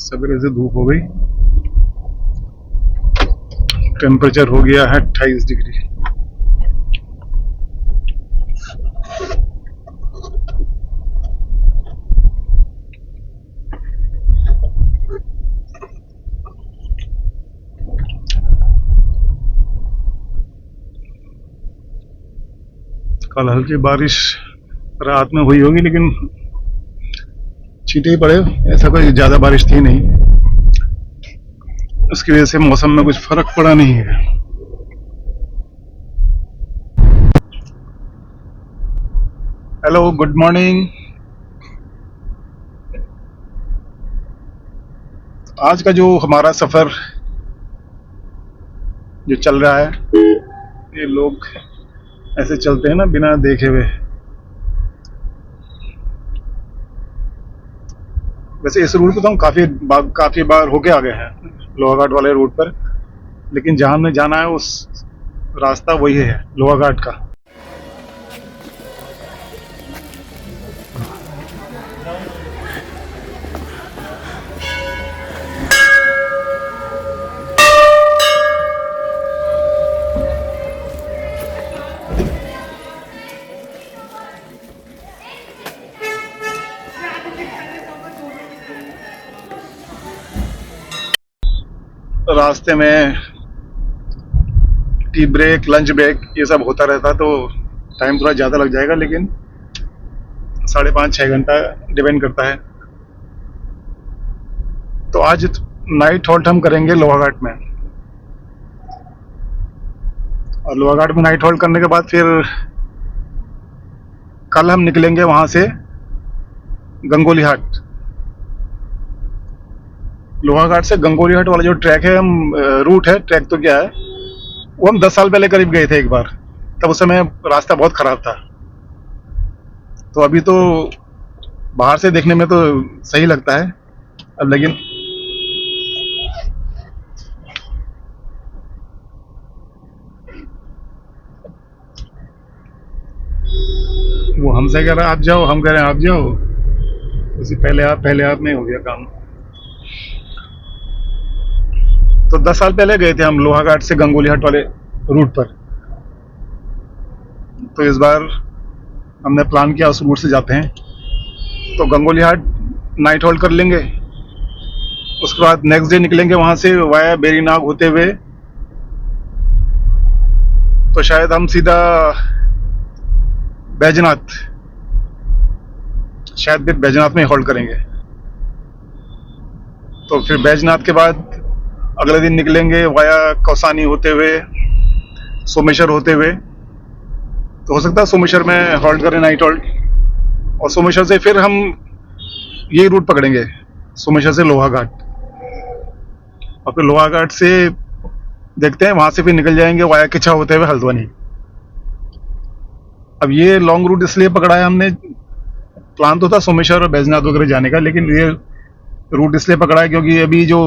सवेरे से धूप हो गई, टेम्परेचर हो गया है 28 डिग्री। कल हल्की बारिश रात में हुई होगी, लेकिन छींटे ही पड़े, ऐसा कोई ज्यादा बारिश थी नहीं। उसकी वजह से मौसम में कुछ फर्क पड़ा नहीं है। Hello, good morning. आज का जो हमारा सफर जो चल रहा है, ये लोग ऐसे चलते हैं ना बिना देखे हुए। वैसे इस रूट पे तो हम काफी बार होके आ गए हैं, लोहाघाट वाले रूट पर, लेकिन जहां हमें जाना है उस रास्ता वही है, लोहाघाट का। रास्ते में टी ब्रेक, लंच ब्रेक, ये सब होता रहता, तो टाइम थोड़ा ज़्यादा लग जाएगा, लेकिन 5.5-6 घंटा डिपेंड करता है। तो आज नाइट हॉल्ट हम करेंगे लोहाघाट में, और लोहाघाट में नाइट हॉल्ट करने के बाद फिर कल हम निकलेंगे वहाँ से गंगोली हाट। लोहाघाट से गंगोली हाट वाला जो ट्रैक है, हम रूट है, ट्रैक तो क्या है, वो हम 10 साल पहले करीब गए थे एक बार। तब उस समय रास्ता बहुत खराब था। तो अभी तो बाहर से देखने में तो सही लगता है अब, लेकिन वो हमसे कह रहा है आप जाओ, हम कह रहे हैं आप जाओ, उसी पहले आप में हो गया काम। तो 10 साल पहले गए थे हम लोहाघाट से गंगोली हाट वाले रूट पर। तो इस बार हमने प्लान किया उस रूट से जाते हैं। तो गंगोली हाट नाइट होल्ड कर लेंगे, उसके बाद नेक्स्ट डे निकलेंगे वहां से वाया बेरीनाग होते हुए। तो शायद हम सीधा बैजनाथ, शायद फिर बैजनाथ में होल्ड करेंगे। तो फिर बैजनाथ के बाद अगले दिन निकलेंगे वाया कौसानी होते हुए, सोमेश्वर होते हुए। तो हो सकता है सोमेश्वर में होल्ड करें नाइट होल्ड, और सोमेश्वर से फिर हम यही रूट पकड़ेंगे, सोमेश्वर से लोहाघाट, और फिर लोहाघाट से देखते हैं, वहां से फिर निकल जाएंगे वाया किच्छा होते हुए हल्द्वानी। अब ये लॉन्ग रूट इसलिए पकड़ा है हमने, प्लान तो था सोमेश्वर और बैजनाथ वगैरह जाने का, लेकिन ये रूट इसलिए पकड़ा है क्योंकि अभी जो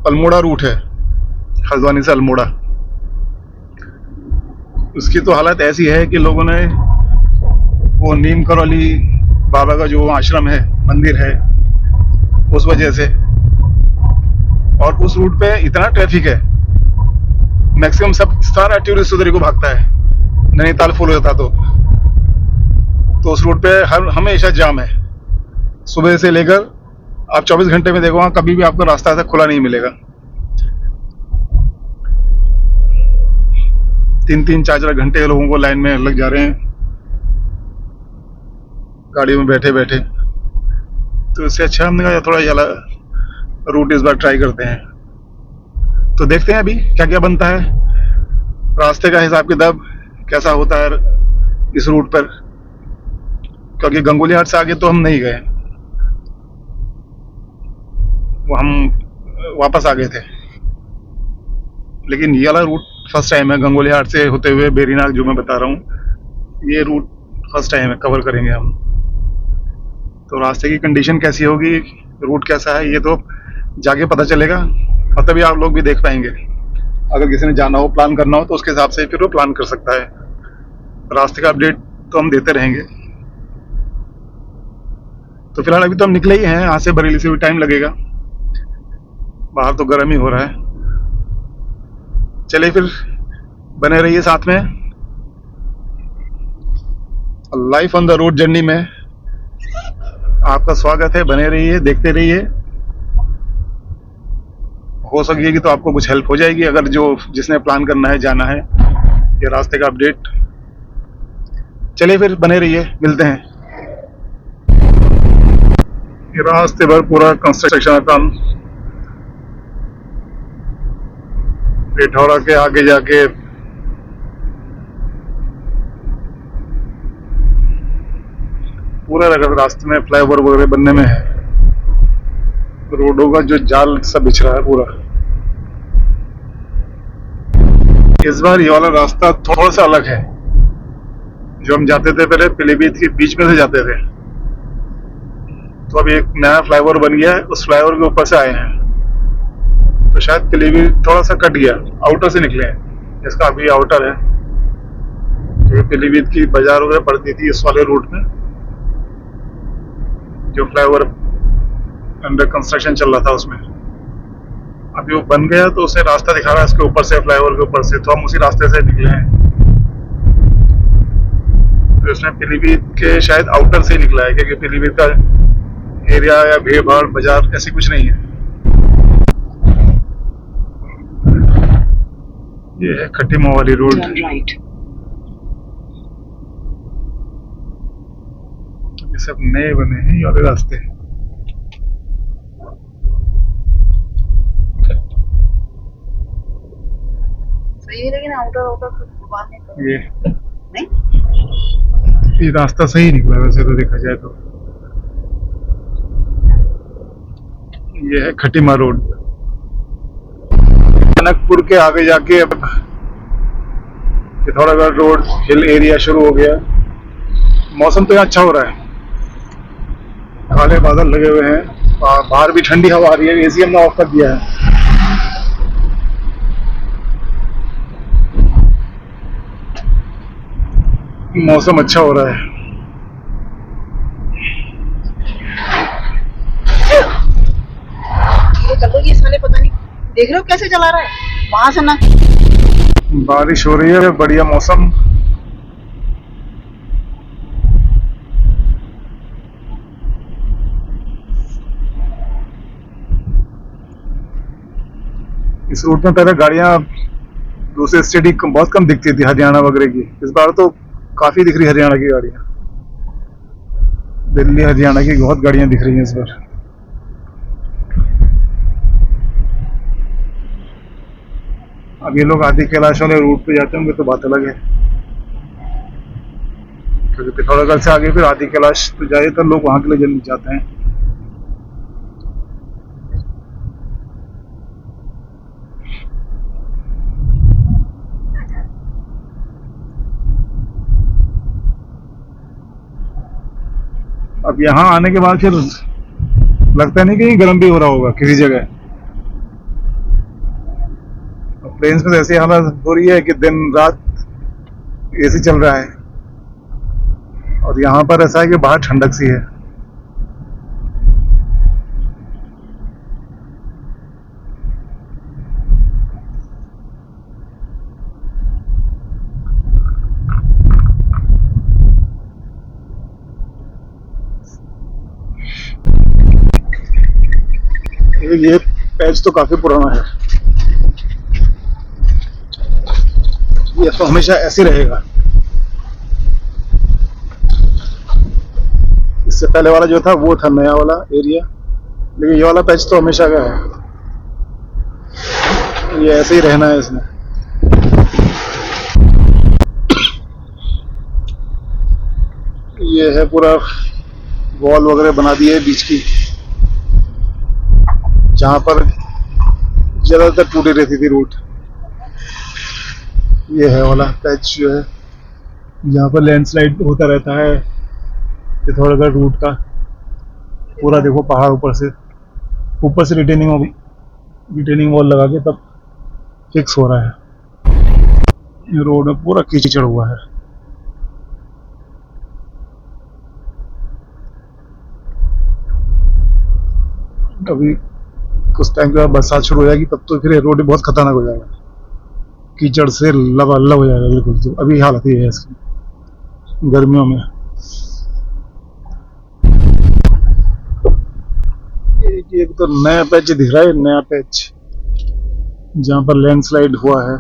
अल्मोड़ा रूट है, हल्द्वानी से अल्मोड़ा, उसकी तो हालत ऐसी है कि लोगों ने वो नीम करौली बाबा का जो आश्रम है, मंदिर है, उस वजह से, और उस रूट पे इतना ट्रैफिक है, मैक्सिमम सारा टूरिस्ट उधर को भागता है, नैनीताल फुल हो जाता। तो उस रूट पे हमेशा जाम है, सुबह से लेकर आप 24 घंटे में देखो, वहां कभी भी आपको रास्ता ऐसा खुला नहीं मिलेगा। 3-3, 4-4 घंटे लोगों को लाइन में लग जा रहे हैं गाड़ियों में बैठे बैठे। तो इससे अच्छा हमने कहा थोड़ा ये रूट इस बार ट्राई करते हैं। तो देखते हैं अभी क्या क्या बनता है, रास्ते का हिसाब किताब कैसा होता है इस रूट पर, क्योंकि गंगोली हाट से आगे तो हम नहीं गए, वो हम वापस आ गए थे। लेकिन ये वाला रूट फर्स्ट टाइम है, गंगोली हाट से होते हुए बेरीनाग जो मैं बता रहा हूँ, ये रूट फर्स्ट टाइम है, कवर करेंगे हम। तो रास्ते की कंडीशन कैसी होगी, रूट कैसा है, ये तो जाके पता चलेगा, और तभी आप लोग भी देख पाएंगे। अगर किसी ने जाना हो, प्लान करना हो, तो उसके हिसाब से फिर वो प्लान कर सकता है। रास्ते का अपडेट तो हम देते रहेंगे। तो फिलहाल अभी तो हम निकले ही हैं यहाँ से, बरेली से भी टाइम लगेगा, बाहर तो गर्म ही हो रहा है। चलिए फिर बने रहिए साथ में life on the road journey में। आपका स्वागत है, बने रहिए, देखते रहिए। हो सकेगी तो आपको कुछ हेल्प हो जाएगी, अगर जिसने प्लान करना है, जाना है, ये रास्ते का अपडेट। चलिए फिर बने रहिए, मिलते हैं। ये रास्ते भर पूरा कंस्ट्रक्शन का काम, पिथौरा के आगे जाके पूरा रास्ते में फ्लाईओवर वगैरह बनने में है। रोडों का जो जाल सब बिछ रहा है पूरा। इस बार ये वाला रास्ता थोड़ा सा अलग है। जो हम जाते थे पहले पीलीभीत के बीच में से जाते थे, तो अभी एक नया फ्लाईओवर बन गया है, उस फ्लाईओवर के ऊपर से आए हैं। तो शायद पीलीभीत थोड़ा सा कट गया, आउटर से निकले हैं। इसका अभी आउटर है। तो पीलीभीत की बाजार वगैरह पड़ती थी इस वाले रूट में। जो फ्लाईओवर अंडर कंस्ट्रक्शन चल रहा था उसमें, अभी वो बन गया तो उसे रास्ता दिखा रहा है इसके ऊपर से, फ्लाईओवर के ऊपर से। तो हम उसी रास्ते से निकले हैं। तो इसमें पीलीभीत के शायद आउटर से ही निकला है, क्योंकि पीलीभीत का एरिया या भीड़ भाड़ बाजार ऐसी कुछ नहीं है। ये है खटीमा वाली रोड। ये सब नए बने हैं ये वाले रास्ते। सही है, लेकिन आउटर बात नहीं ये नहीं, ये रास्ता सही निकला वैसे तो देखा जाए तो। ये है खटीमा रोड। जनकपुर के आगे जाके अब पिथौरागढ़ रोड हिल एरिया शुरू हो गया। मौसम तो यहाँ अच्छा हो रहा है, काले बादल लगे हुए हैं, बाहर भी ठंडी हवा आ रही है। एसी हमने ऑफ कर दिया है। मौसम अच्छा हो रहा है। ये चलो, ये साले पता नहीं, देख रहे हो कैसे चला रहा है वहां से ना। बारिश हो रही है, बढ़िया मौसम। इस रूट में पहले गाड़ियां दूसरे स्टेट की बहुत कम दिखती थी, हरियाणा वगैरह की। इस बार तो काफी दिख रही हरियाणा की गाड़ियां। दिल्ली हरियाणा की बहुत गाड़ियां दिख रही हैं इस बार। अब ये लोग आदि कैलाश वाले रूट पे जाते होंगे तो बात अलग है, क्योंकि पिथौरागढ़ से आगे फिर आदि कैलाश तो जाए तो लोग वहां के लिए जल्दी जाते हैं। अब यहाँ आने के बाद फिर लगता नहीं कहीं गर्म भी हो रहा होगा किसी जगह। प्लेन्स में ऐसी हालत हो रही है कि दिन रात एसी चल रहा है, और यहाँ पर ऐसा है कि बाहर ठंडक सी है। ये पैच तो काफी पुराना है, ये तो हमेशा ऐसे रहेगा। इससे पहले वाला जो था वो था नया वाला एरिया, लेकिन ये वाला पैच तो हमेशा का है। ये ऐसे ही रहना है इसमें। ये है पूरा वॉल वगैरह बना दी है बीच की, जहां पर ज्यादातर टूटी रहती थी रूट। ये है वाला पैच जो है, जहाँ पर लैंडस्लाइड होता रहता है पिथौरागढ़ रूट का। पूरा देखो पहाड़ ऊपर से रिटेनिंग वॉल लगा के तब फिक्स हो रहा है। ये रोड में पूरा कीचड़ हुआ है। अभी कुछ टाइम के बाद बरसात शुरू हो जाएगी, तब तो फिर रोड बहुत खतरनाक हो जाएगा, कीचड़ से लबालब हो जाएगा बिल्कुल। तो अभी हालत ये है इसकी गर्मियों में। एक तो नया पैच दिख रहा है, नया पैच जहाँ पर लैंडस्लाइड हुआ है।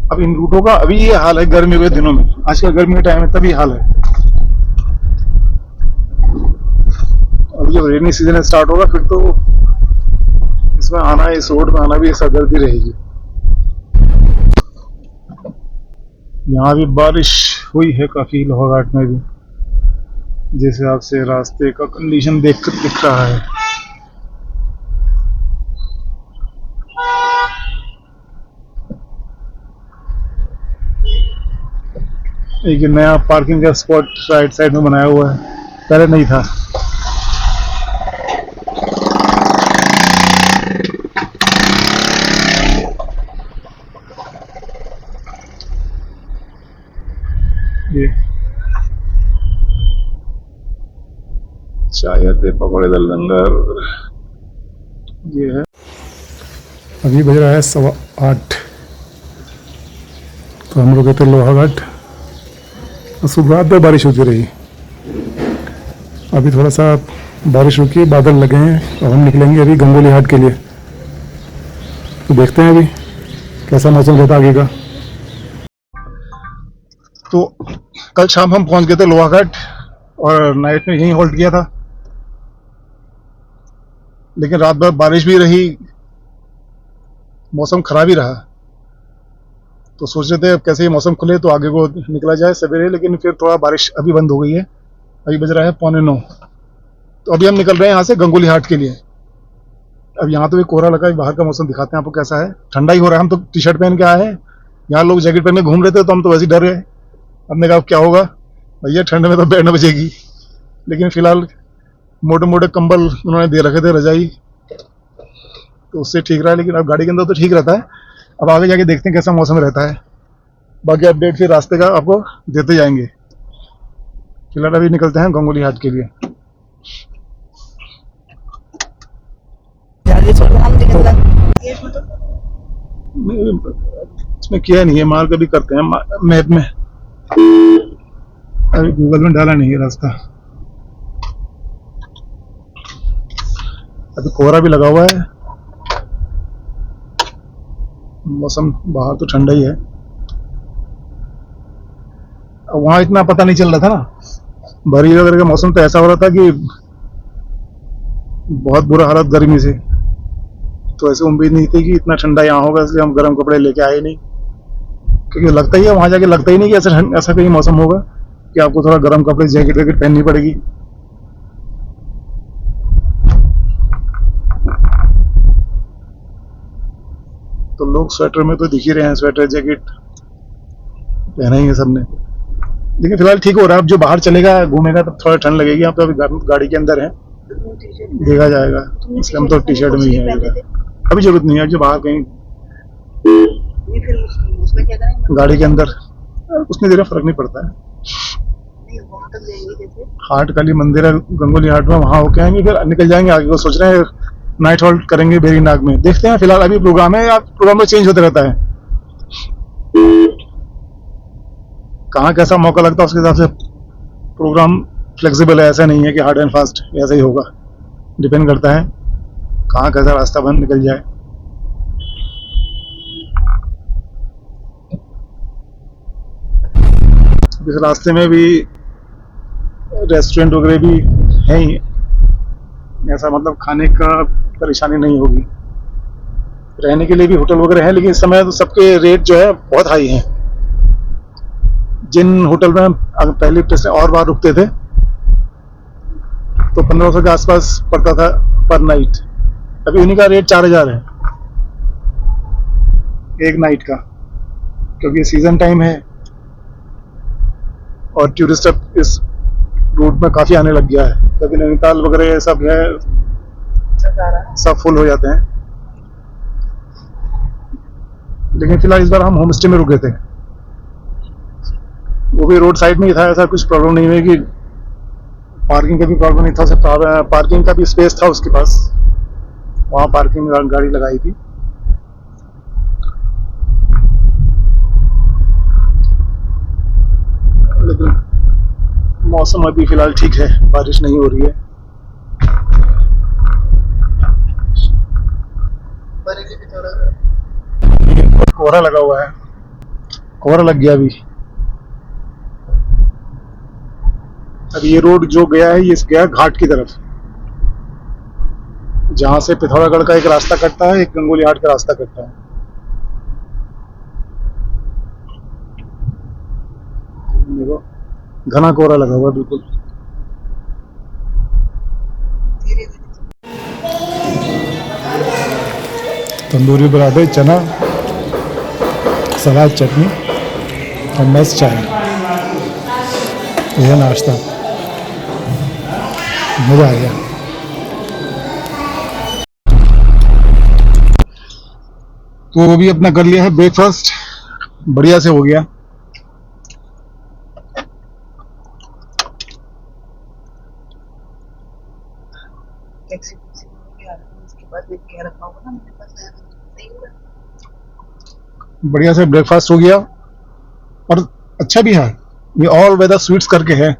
अब इन रूटों का अभी ये हाल है गर्मी के दिनों में, आजकल गर्मी का टाइम है तभी हाल है। अब जब रेनी सीजन स्टार्ट होगा फिर तो इसमें आना, इस रोड में आना भी सरदर्दी रहेगी। यहाँ भी बारिश हुई है काफी, लोहाघाट में भी, जिस हिसाब से रास्ते का कंडीशन देख कर दिख रहा है। एक नया पार्किंग का स्पॉट राइट साइड में बनाया हुआ है, पहले नहीं था। ये चाय दे पकौड़े दल लंगर, ये है। अभी बज रहा है 8:15, तो हम लोग थे लोहाघाट। शुरुआत में बारिश होती रही, अभी थोड़ा सा बारिश रुकी, बादल लगे हैं। और हम निकलेंगे अभी गंगोली हाट के लिए, तो देखते हैं अभी कैसा मौसम रहता आगे का। तो कल शाम हम पहुंच गए थे लोहाघाट और नाइट में यहीं होल्ड किया था, लेकिन रात भर बारिश भी रही, मौसम खराब ही रहा। तो सोच रहे थे अब कैसे ही मौसम खुले तो आगे को निकला जाए सवेरे, लेकिन फिर थोड़ा बारिश अभी बंद हो गई है। अभी बज रहा है 8:45, तो अभी हम निकल रहे हैं यहाँ से गंगोली हाट के लिए। अब यहाँ तो भी कोहरा लगा है, बाहर का मौसम दिखाते हैं आपको कैसा है। ठंडा ही हो रहा है, हम तो टी शर्ट पहन के आए हैं, यहाँ लोग जैकेट पहन के घूम रहे थे, तो हम तो वैसे ही डर गए। हमने कहा क्या होगा भैया, ठंड में तो बैठ न बचेगी। लेकिन फिलहाल मोटे मोटे कंबल उन्होंने दे रखे थे, रजाई, तो उससे ठीक रहा है। लेकिन अब गाड़ी के अंदर तो ठीक रहता है। अब आगे जाके देखते हैं कैसा मौसम रहता है, बाकी अपडेट फिर रास्ते का आपको देते जाएंगे। फिलहाल अभी निकलते हैं गंगोली हाट के लिए। इसमें किया नहीं है, मार्क अभी करते हैं मैप में, अभी गूगल में डाला नहीं है रास्ता। अभी कोहरा भी लगा हुआ है, मौसम बाहर तो ठंडा ही है। वहां इतना पता नहीं चल रहा था ना, बरी वगैरह का मौसम तो ऐसा हो रहा था कि बहुत बुरा हालत गर्मी से, तो ऐसे उम्मीद नहीं थी कि इतना ठंडा यहाँ होगा, इसलिए हम गर्म कपड़े लेके आए नहीं। क्योंकि लगता ही है वहां जाके, लगता ही नहीं कि ऐसा कहीं मौसम होगा कि आपको थोड़ा गर्म कपड़े, जैकेट वैकेट पहननी पड़ेगी। तो लोग स्वेटर में तो दिख ही रहे हैं, स्वेटर जैकेट पहना ही है सबने। लेकिन फिलहाल ठीक हो रहा है, अब जो बाहर चलेगा घूमेगा तब थोड़ा ठंड लगेगी। आप तो अभी गाड़ी के अंदर है, देखा जाएगा, इसलिए हम तो टी शर्ट में ही हैं। अभी जरूरत नहीं है, जो बाहर कहीं गाड़ी के अंदर उसने देर फर्क नहीं पड़ता है। हाट काली मंदिर है गंगोली हाट में, वहां होके आएंगे, फिर निकल जाएंगे आगे को। सोच रहे हैं नाइट हॉल्ट करेंगे बेरीनाग में, देखते हैं। फिलहाल अभी प्रोग्राम है, प्रोग्राम में चेंज होता रहता है, कहाँ कैसा मौका लगता है उसके हिसाब से प्रोग्राम फ्लेक्सिबल है। ऐसा नहीं है कि हार्ड एंड फास्ट ऐसा ही होगा, डिपेंड करता है कहाँ कैसा रास्ता बंद निकल जाए। इस रास्ते में भी रेस्टोरेंट वगैरह भी है ही, ऐसा मतलब खाने का परेशानी नहीं होगी। रहने के लिए भी होटल वगैरह है, लेकिन इस समय तो सबके रेट जो है बहुत हाई हैं। जिन होटल में पहले से और बार रुकते थे तो 1500 के आसपास पड़ता था पर नाइट, अभी उन्हीं का रेट 4000 है एक नाइट का, क्योंकि सीजन टाइम है और टूरिस्ट अब इस रूट में काफी आने लग गया है। क्योंकि नैनीताल वगैरह सब है, ट्रक आ रहा है। सब फुल हो जाते हैं। लेकिन फिलहाल इस बार हम होम स्टे में रुके थे, वो भी रोड साइड में ही था, ऐसा कुछ प्रॉब्लम नहीं हुई कि पार्किंग का भी प्रॉब्लम नहीं था, सिर्फ पार्किंग का भी स्पेस था उसके पास, वहाँ पार्किंग गाड़ी लगाई थी। लेकिन मौसम अभी फिलहाल ठीक है, बारिश नहीं हो रही है। बरेली पिथौरागढ़ कोहरा लगा हुआ है, कोहरा लग गया अभी। अब ये रोड जो गया है, ये गया घाट की तरफ, जहां से पिथौरागढ़ का एक रास्ता कटता है, एक गंगोली हाट का रास्ता कटता है। देखो घना कोहरा लगा हुआ है बिल्कुल। धीरे धीरे तंदूरी पराठे, चना, सलाद, चटनी और मस्त चाय, यह नाश्ता, मज़ा आ गया। तो वो भी अपना कर लिया है ब्रेकफास्ट, बढ़िया से हो गया। टैक्सी टैक्सी में आ रहा है, उसके बाद मैं क्या रखा होगा ना मेरे पास आया तो सही होगा। बढ़िया से ब्रेकफास्ट हो गया और अच्छा भी है। ये ऑल वेदर स्वीट्स करके है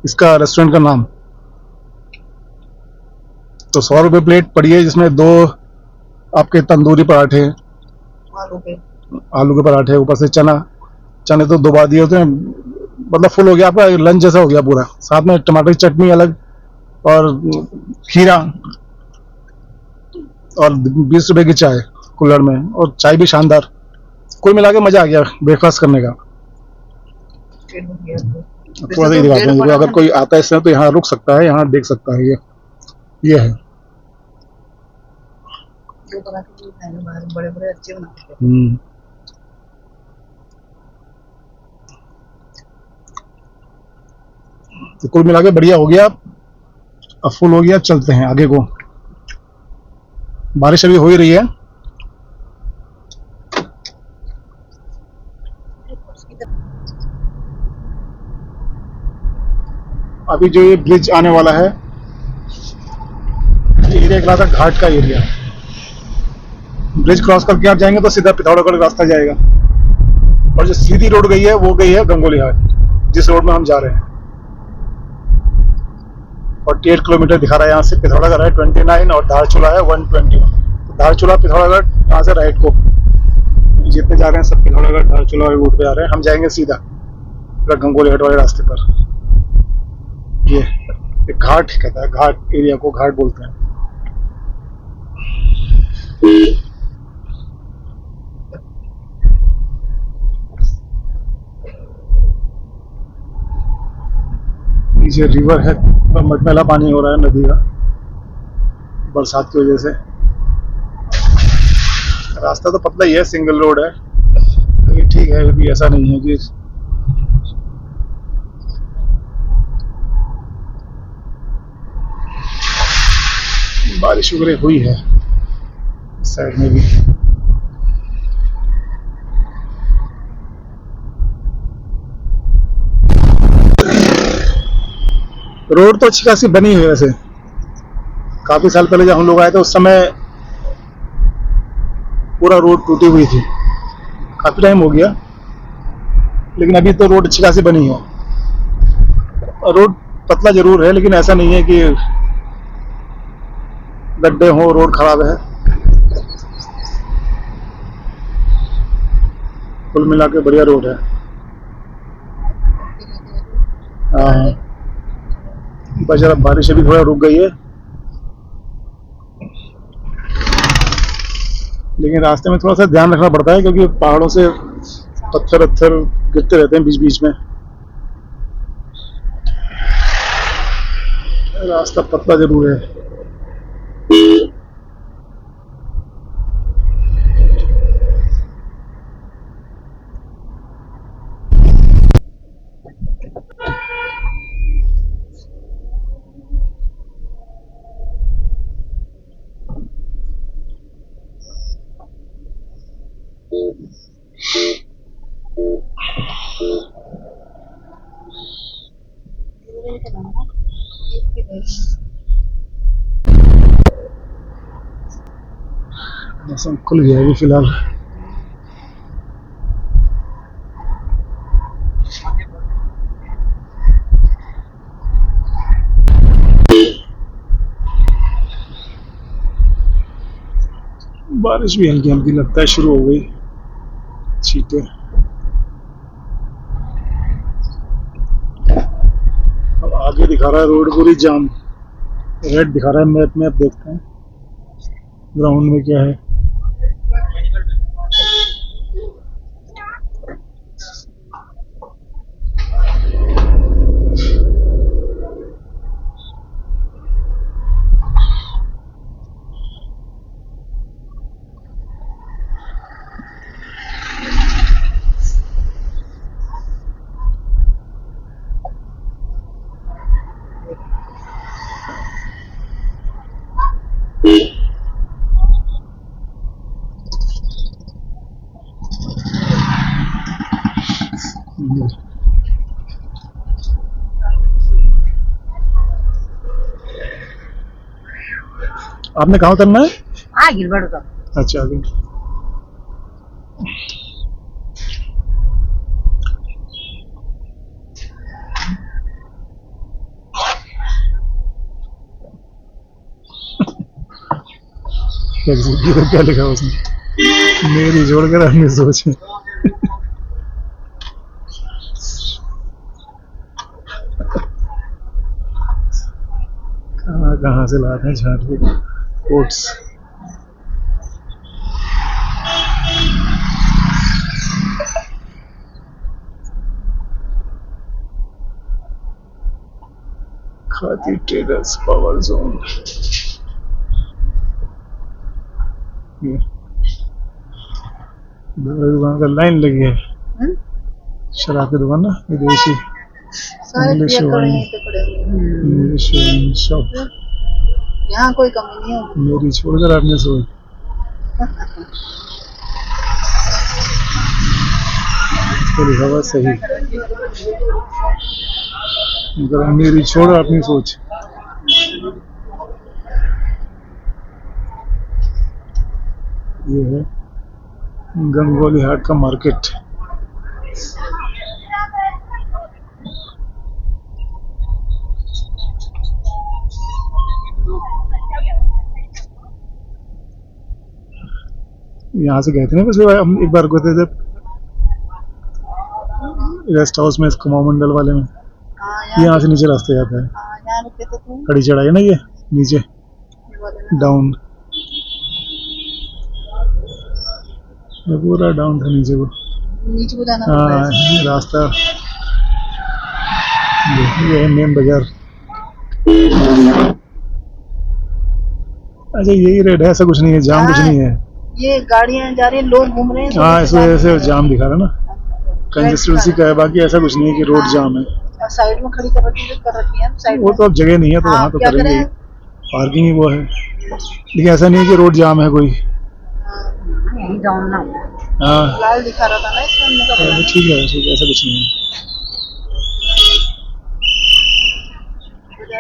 इसका रेस्टोरेंट का नाम। तो 100 रुपये प्लेट पड़ी है, जिसमें 2 आपके तंदूरी पराठे, आलू के आलू के पराठे, ऊपर से चना, चने तो 2 बार दिए होते हैं, मतलब फुल हो गया आपका, लंच जैसा हो गया पूरा। साथ में टमाटर की चटनी अलग और खीरा और 20 रुपए की चाय कुल्हड़ में, और चाय भी शानदार। कुल मिला के मजा आ गया ब्रेकफास्ट करने का। पेट भर गया तो। थोड़ा सा ही दिखाते हैं, अगर कोई आता है इस समय तो यहाँ रुक सकता है, यहाँ देख सकता है। ये है। जो बना के खाएंगे बाहर, बड़े बड़े अच्छे बनाते हैं। तो कुल मिला के बढ़िया हो गया। अब फुल हो गया, चलते हैं आगे को। बारिश अभी हो ही रही है। अभी जो ये ब्रिज आने वाला है, एरिया कहलाता है घाट का एरिया। ब्रिज क्रॉस करके आप जाएंगे तो सीधा पिथौरागढ़ रास्ता जाएगा, और जो सीधी रोड गई है वो गई है गंगोली हाट, जिस रोड में हम जा रहे हैं। 48 किलोमीटर दिखा रहा है यहाँ से। पिथौरागढ़ है 29 और धारचूला है 120। तो धारचूला पिथौरागढ़ यहाँ से राइट को, जितने जा रहे हैं सब पिथौरागढ़ धारचूला रूट पे जा रहे हैं। हम जाएंगे सीधा गंगोली हाट वाले रास्ते पर। ये एक घाट कहता है, घाट एरिया को घाट बोलते हैं। नीचे रिवर है, मटमैला पानी हो रहा है नदी का बरसात की वजह से। रास्ता तो पतला ही है, सिंगल रोड है, लेकिन ठीक है, अभी ऐसा नहीं है कि बारिश वगैरह हुई है इस साइड में भी। रोड तो अच्छी खासी बनी हुई है वैसे। काफी साल पहले जब हम लोग आए थे उस समय पूरा रोड टूटी हुई थी, काफी टाइम हो गया, लेकिन अभी तो रोड अच्छी खासी बनी है। रोड पतला जरूर है, लेकिन ऐसा नहीं है कि गड्ढे हो, रोड खराब है। कुल मिला के बढ़िया रोड है। हाँ, बस जरा बारिश अभी थोड़ा रुक गई है, लेकिन रास्ते में थोड़ा सा ध्यान रखना पड़ता है, क्योंकि पहाड़ों से पत्थर गिरते रहते हैं बीच बीच में। रास्ता पतला जरूर है। मौसम खुल गया अभी फिलहाल। बारिश भी हल्की हल्की लगता है शुरू हो गई, छींटे। अब आगे दिखा रहा है रोड पूरी जाम, रेड दिखा रहा है मैप में। अब देखते हैं ग्राउंड में क्या है। आपने कहाँ उतरना है? आगे बढ़ दो। अच्छा आगे। क्या लिखा उसने? मेरी जोड़कर अपनी सोच। कहाँ से लाते हैं छाट के कोट्स। खाती ट्रेडर्स पावर जोन। दुकान का लाइन लगी है। शराब की दुकान ना, विदेशी English wine, English wine shop. यहाँ कोई कमी नहीं होगी। मेरी छोड़कर आपने सोच। हवा सही, मगर मेरी छोड़ अपनी सोच। ये है गंगोली हाट का मार्केट। यहाँ से गए थे ना पिछली बार, हम एक बार गए थे रेस्ट हाउस में, कुमाऊं मंडल वाले में। यहाँ से नीचे रास्ते जाता है, कड़ी चढ़ाई है ना ये नीचे डाउन, पूरा डाउन था नीचे को जाना। हाँ रास्ता ये है मेन बाजार। अच्छा यही रेट है, ऐसा कुछ नहीं है, जाम कुछ नहीं है। ये गाड़ियां जा रही हैं, लोग घूम रहे हैं। हाँ इस वजह से जाम दिखा रहा है ना, कंजेस्टेड का है। बाकी ऐसा कुछ नहीं है कि रोड जाम है। साइड में खड़ी कर रखी है साइड वो तो अब जगह नहीं है तो वहाँ तो करेंगे, पार्किंग ही वो है। लेकिन ऐसा नहीं है कि रोड जाम है कोई। हाँ लाल दिखा रहा था ना इसमें। ठीक है ऐसा कुछ नहीं है।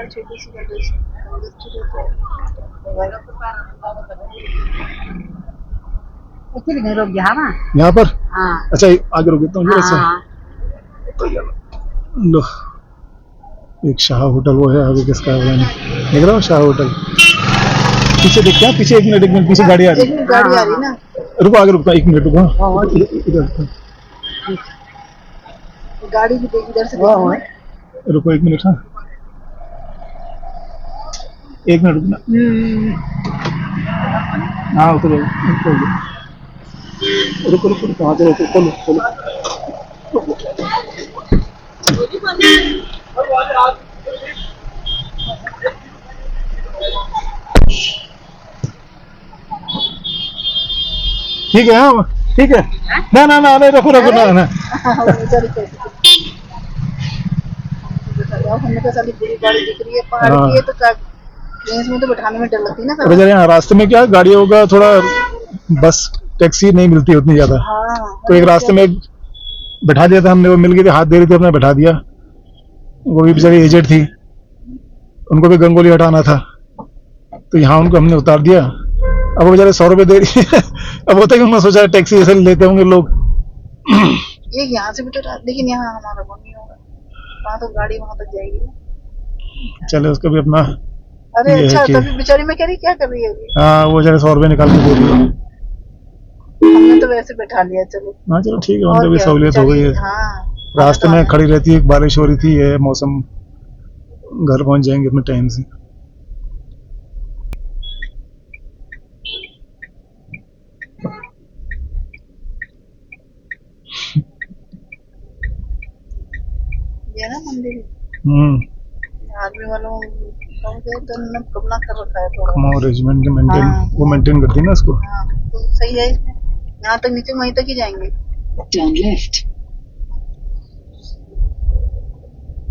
छोटी सी यहाँ पर हाँ। अच्छा आगे रुक देता हूँ। लो एक शाह होटल वो है आगे, किसका है देख रहा हूँ, शाह होटल। पीछे देखते हैं, पीछे एक मिनट पीछे गाड़ी आ रही है। गाड़ी आ रही ना, रुको आगे रुकता, एक मिनट रुको। गाड़ी भी देख इधर से। रुको एक मिनट। हाँ एक मिनट रुकना। हाँ उतरो रुको कहाँ से रुको, चलो ठीक है। हाँ ठीक है। ना नहीं रखो ना। हमने कहा सारी बुरी गाड़ी दिख रही है, पहाड़ की है तो ट्रेन में तो बैठाने में डर लगती है ना। अरे यहाँ रास्ते में क्या गाड़ियों का थोड़ा, बस टैक्सी नहीं मिलती उतनी ज्यादा। तो एक रास्ते में बैठा दिया था हमने, वो मिल गई थी, हाथ दे रही थी, हमने बैठा दिया। वो भी बेचारी एजेड थी, उनको भी गंगोली हटाना था, तो यहाँ उनको हमने उतार दिया। अब वो बेचारे 100 रुपये दे रही है। अब होता है कि उन्होंने सोचा टैक्सी ऐसे लेते होंगे लोग। ये यहाँ से भी तो लेकिन यहाँ हमारा वो नहीं होगा, वहाँ तो गाड़ी वहाँ तक जाएगी। चले उसका भी अपना अरे ये अच्छा, है कि तभी बेचारी मैं कह रही क्या कर रही है अभी। हाँ वो बेचारे 100 रुपये निकाल के दे रही है। हमने तो वैसे बैठा लिया, चलो। हाँ चलो ठीक है, और उनको भी क्या, सहूलियत हो गई है। बेचारी, हाँ रास्ते में खड़ी रहती है, बारिश हो रही थी, ये मौसम, घर पहुंच जाएंगे अपने टाइम से। ये ना मंदिर आर्मी वालों तो कमना कर रखा है थोड़ा। कमाओ रेजिमेंट के मेंटेन, हाँ। वो मेंटेन करती है ना इसको। हाँ तो सही है, इसमें यहाँ तक नीचे वहीं तक ही जाएंगे। Turn left.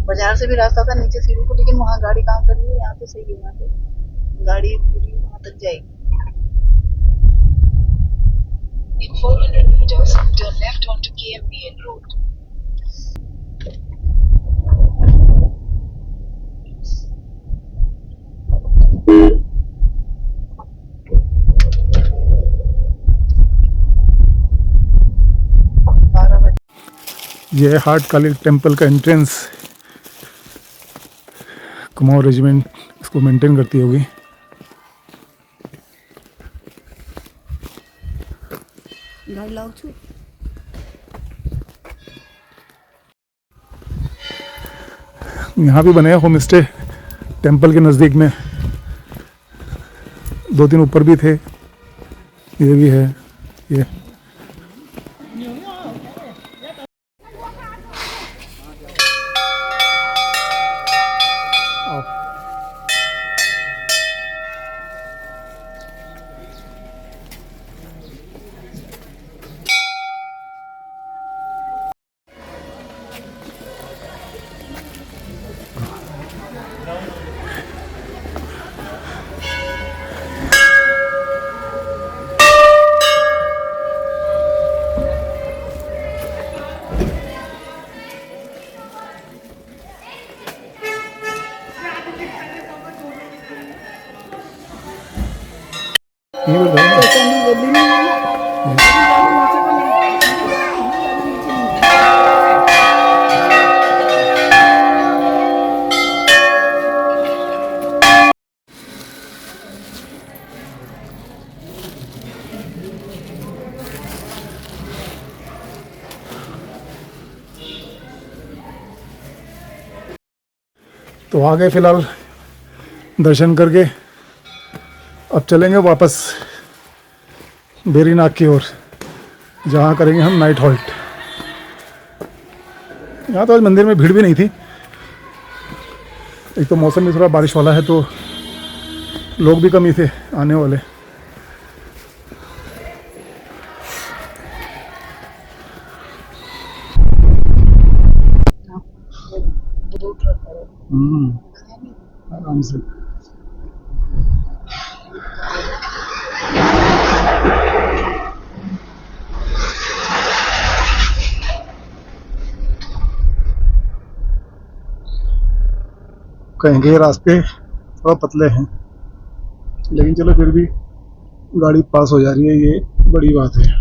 बाजार से भी रास्ता था नीचे सीढ़ी को, लेकिन वहाँ गाड़ी कहाँ कर रही है, यहाँ तो सही है, यहाँ पे गाड़ी पूरी वहाँ तक जाएगी। In 400 meters, turn left onto KMBN Road. ये है हार्ट काली टेम्पल का एंट्रेंस। कुमाऊं रेजिमेंट इसको मेंटेन करती होगी। यहाँ भी बने हैं होम स्टे टेम्पल के नज़दीक में, 2-3 ऊपर भी थे, ये भी है ये। ये बताओ तो आ गए फिलहाल दर्शन करके। अब चलेंगे वापस बेरीनाग की ओर, जहाँ करेंगे हम नाइट हॉल्ट। यहाँ तो आज मंदिर में भीड़ भी नहीं थी, एक तो मौसम भी थोड़ा बारिश वाला है, तो लोग भी कम ही थे आने वाले। आराम से कहेंगे रास्ते थोड़ा पतले हैं, लेकिन चलो फिर भी गाड़ी पास हो जा रही है, ये बड़ी बात है।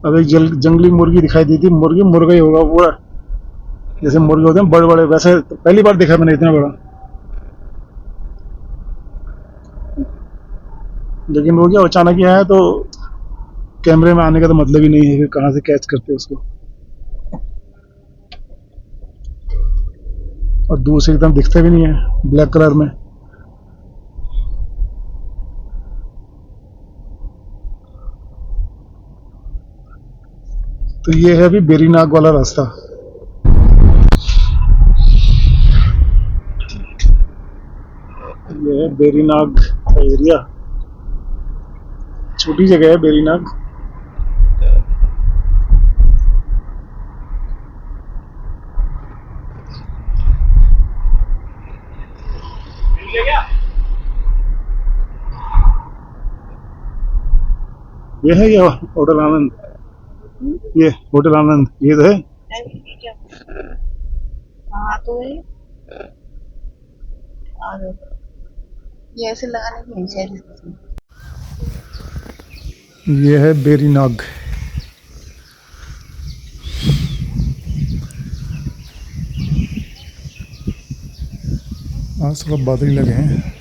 अब एक जंगली मुर्गी दिखाई दी थी, मुर्गी मुर्गा ही होगा पूरा, जैसे मुर्गे होते हैं बड़े बड़े, वैसे पहली बार देखा मैंने इतना बड़ा। लेकिन वो क्या अचानक ही आया, तो कैमरे में आने का तो मतलब ही नहीं है कि कहाँ से कैच करते उसको। और दूर से एकदम दिखते भी नहीं है, ब्लैक कलर में। तो ये है अभी बेरीनाग वाला रास्ता। ये है बेरीनाग का एरिया, छोटी जगह है बेरीनाग। ये है ये होटल आनंद। ये होटल आनंद ये तो है। है ये क्या? हाँ तो है। और ये ऐसे लगाने की नहीं चाहिए इसमें। ये है बेरीनाग। आज थोड़ा बादल लगे हैं।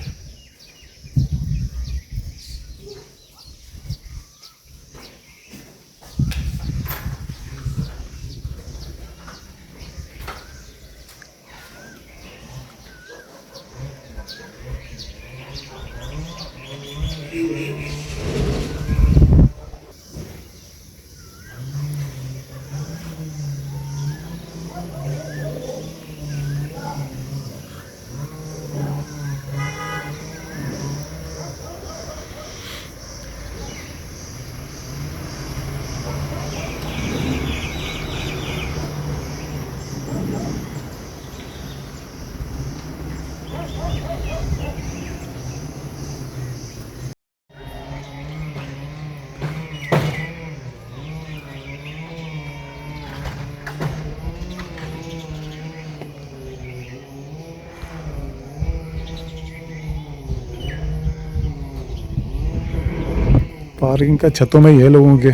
पार्किंग का छतों में ही है लोगों के,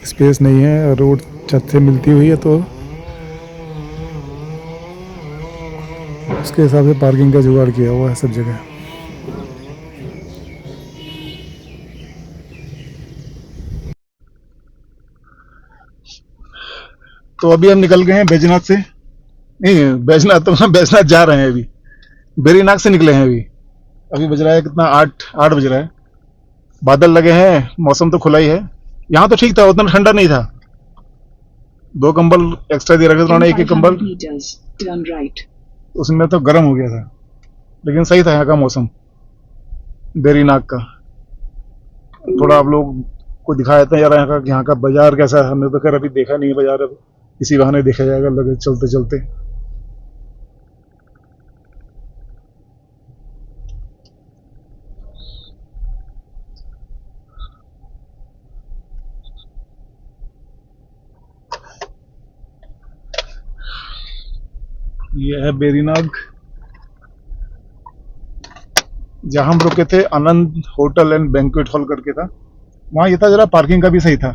स्पेस नहीं है। रोड छत से मिलती हुई है तो उसके हिसाब से पार्किंग का जुगाड़ किया हुआ है सब जगह। तो अभी हम निकल गए हैं बैजनाथ से। नहीं बैजनाथ तो हम बैजनाथ जा रहे हैं अभी। बेरीनाग से निकले हैं अभी। अभी बज रहा है कितना, 8 बज रहा है। बादल लगे हैं, मौसम तो खुला ही है। यहाँ तो ठीक था, उतना ठंडा नहीं था। 2 कंबल एक्स्ट्रा दे रखे थे उन्होंने, एक एक कंबल, Turn right. उसमें तो गर्म हो गया था। लेकिन सही था यहाँ का मौसम बेरीनाग का। थोड़ा आप लोग को दिखाया था यार यहाँ का बाजार कैसा है। हमने तो खैर अभी देखा नहीं है बाजार, अब इसी बहाने देखा जाएगा लगे चलते चलते। ये है बेरीनाग। जहां हम रुके थे आनंद होटल एंड बैंक्वेट हॉल करके था। वहां ये था जरा पार्किंग का भी सही था,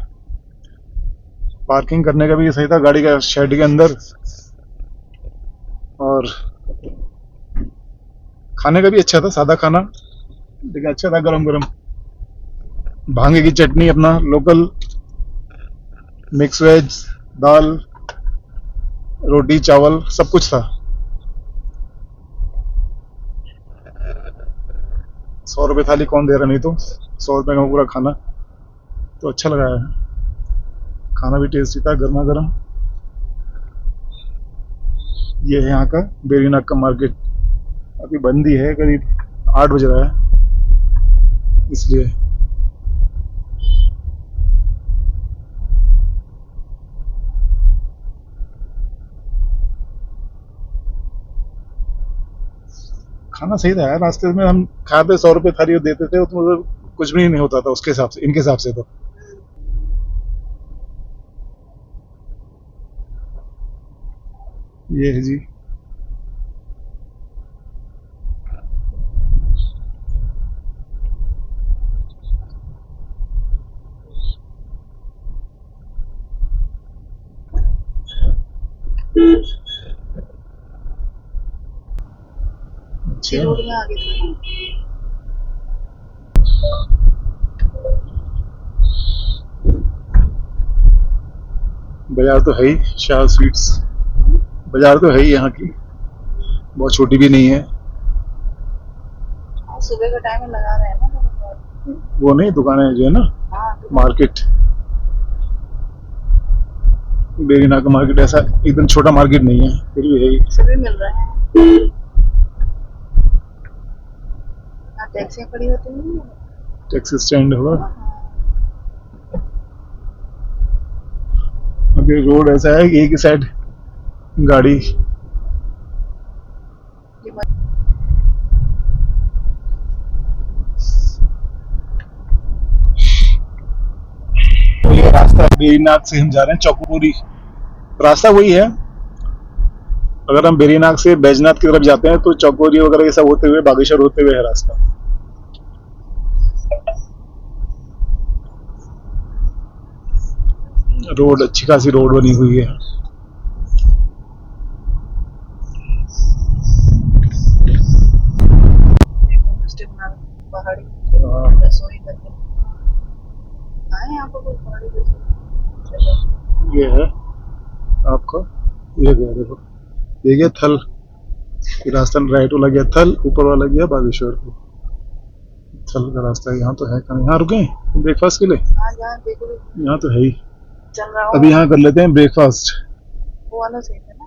पार्किंग करने का भी सही था गाड़ी का शेड के अंदर। और खाने का भी अच्छा था, सादा खाना लेकिन अच्छा था, गरम गरम। भांगे की चटनी, अपना लोकल मिक्स वेज, दाल, रोटी, चावल, सब कुछ था। 100 रुपये थाली कौन दे रहा, नहीं तो 100 रुपये का पूरा खाना। तो अच्छा लगा है, खाना भी टेस्टी था, गर्मा गर्म। ये है यहाँ का बेरीनाग का मार्केट। अभी बंद ही है, करीब 8 बज रहा है इसलिए। खाना सही था यार। रास्ते में हम खाते 100 रुपये थाली देते थे, तो मतलब कुछ भी नहीं होता था उसके हिसाब से, इनके हिसाब से तो। ये है जी। अच्छा, सिरोड़ियाँ आगे थी। बाजार तो है ही, शाह स्वीट्स बाजार तो है ही यहाँ की, बहुत छोटी भी नहीं है। हाँ, सुबह का टाइम में लगा रहे हैं ना लोग। वो नहीं दुकानें जो है ना, हाँ तो मार्केट। बेरीनाग का मार्केट ऐसा एकदम छोटा मार्केट नहीं है, फिर भी है ही। सभी मिल रहे हैं। यहाँ टैक्सियाँ खड़ी होती हैं। टैक्सी स्टैंड होगा। हाँ, अभी रोड ऐसा है कि एक ही साइड गाड़ी। ये बात- बेरीनाग से हम जा रहे हैं चौकोरी। रास्ता वही है, अगर हम बेरीनाग से बैजनाथ की तरफ जाते हैं तो चौकोरी वगैरह ये सब होते हुए बागेश्वर होते हुए है रास्ता। रोड अच्छी खासी रोड बनी हुई है। देखो होमस्टे बना पहाड़ी हाँ। रसोई करके आए यहाँ पर कोई पहाड़ी रसोई। ये है आपका, ये गया देखो, ये गया थल, ये रास्ता राइट वाला गया थल, ऊपर वाला गया बागेश्वर को। थल का रास्ता है, यहाँ तो है कहाँ, यहाँ रुके ब्रेकफास्ट के लिए, हाँ जहाँ देखो यहाँ तो है ही। चल रहा अभी हूँ यहाँ कर लेते हैं ब्रेकफास्ट। वो वाला सही है ना।